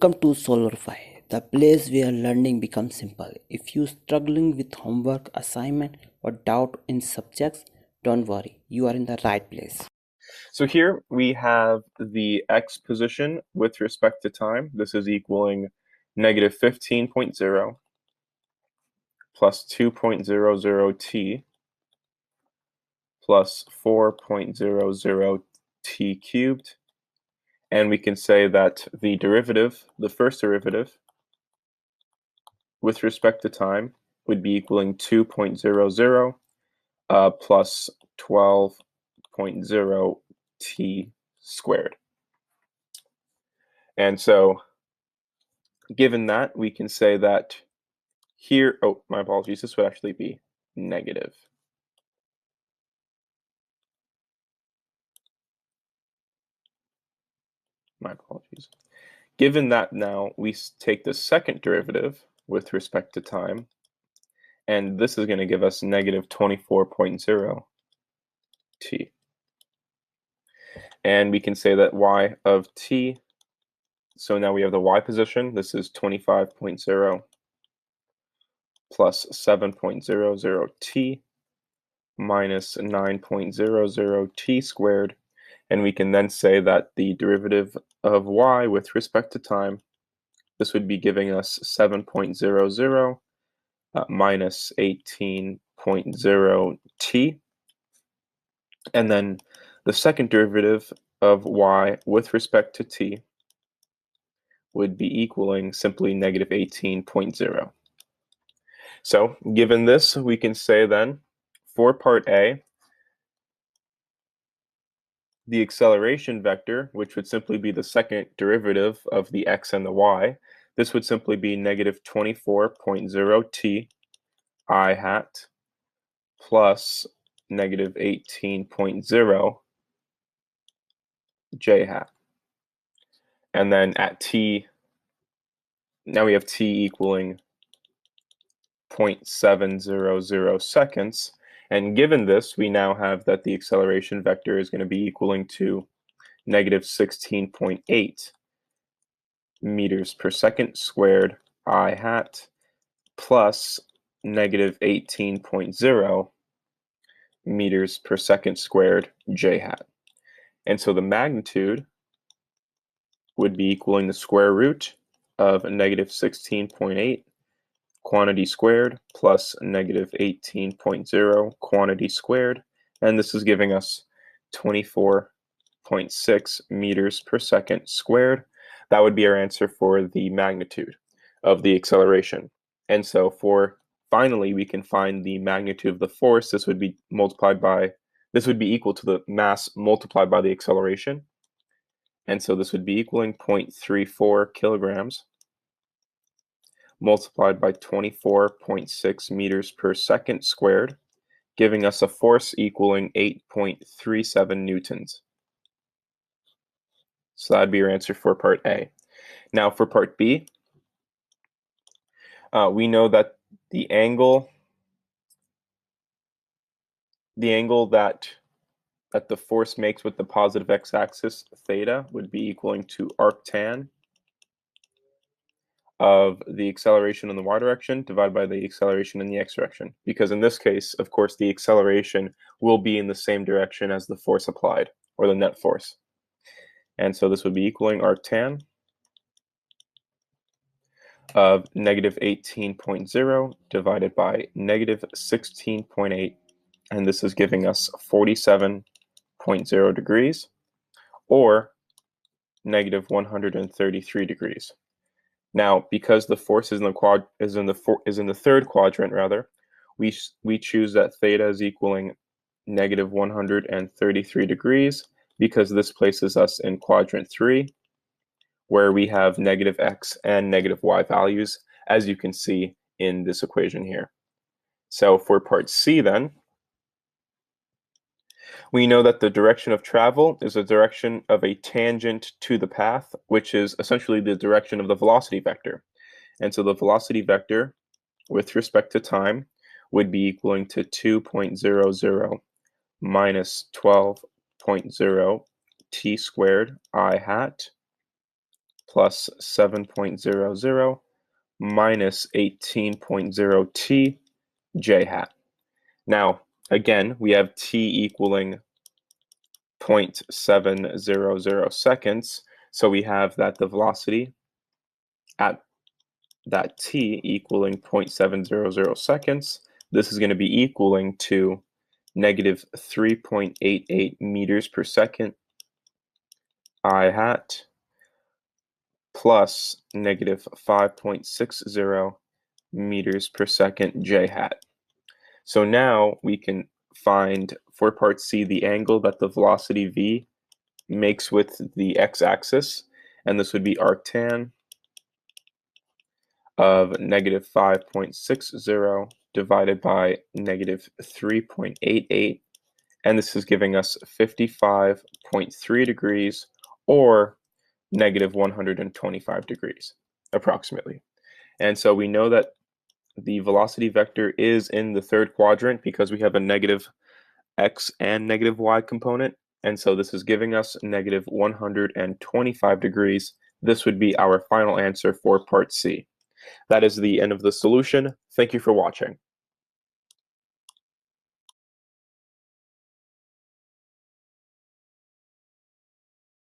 Welcome to solverfy, the place where learning becomes simple. If you're struggling with homework, assignment, or doubt in subjects, don't worry, you are in the right place. So here we have the x position with respect to time. This is equaling negative 15.0 plus 2.00t plus 4.00t cubed. And we can say that the derivative, the first derivative, with respect to time would be equaling 2.00 plus 12.0t squared. And so given that, we can say that here, oh, my apologies, this would actually be negative. My apologies. Given that now, we take the second derivative with respect to time, and this is going to give us negative 24.0 t. And we can say that y of t, so now we have the y position, this is 25.0 plus 7.00 t minus 9.00 t squared, and we can then say that the derivative of y with respect to time, this would be giving us 7.00 minus 18.0 t, and then the second derivative of y with respect to t would be equaling simply negative 18.0. So given this, we can say then for part A, the acceleration vector, which would simply be the second derivative of the x and the y, this would simply be negative 24.0 t I hat plus negative 18.0 j hat. And then at t, now we have t equaling 0.700 seconds. And given this, we now have that the acceleration vector is going to be equaling to negative 16.8 meters per second squared I hat plus negative 18.0 meters per second squared j hat. And so the magnitude would be equaling the square root of negative 16.8 quantity squared plus negative 18.0 quantity squared, and this is giving us 24.6 meters per second squared. That would be our answer for the magnitude of the acceleration. And so for finally, we can find the magnitude of the force. This would be equal to the mass multiplied by the acceleration. And so this would be equaling 0.34 kilograms multiplied by 24.6 meters per second squared, giving us a force equaling 8.37 newtons. So that'd be your answer for part A. Now for part B, we know that the angle that the force makes with the positive x-axis, theta, would be equaling to arctan of the acceleration in the y direction divided by the acceleration in the x direction. Because in this case, of course, the acceleration will be in the same direction as the force applied, or the net force. And so this would be equaling arctan of negative 18.0 divided by negative 16.8, and this is giving us 47.0 degrees, or negative 133 degrees. Now, because the force is in the third quadrant, rather, we choose that theta is equaling negative 133 degrees because this places us in quadrant 3, where we have negative x and negative y values, as you can see in this equation here. So for part C then, we know that the direction of travel is the direction of a tangent to the path, which is essentially the direction of the velocity vector. And so the velocity vector with respect to time would be equaling to 2.00 minus 12.0 t squared I hat plus 7.00 minus 18.0t j hat. Now, again, we have t equaling 0.700 seconds, so we have that the velocity at that t equaling 0.700 seconds, this is going to be equaling to negative 3.88 meters per second I hat plus negative 5.60 meters per second j hat. So now we can find, for part C, the angle that the velocity v makes with the x-axis, and this would be arctan of negative 5.60 divided by negative 3.88, and this is giving us 55.3 degrees, or negative 125 degrees, approximately. And so we know that the velocity vector is in the third quadrant because we have a negative x and negative y component, and so this is giving us negative 125 degrees. This would be our final answer for part C. That is the end of the solution. Thank you for watching.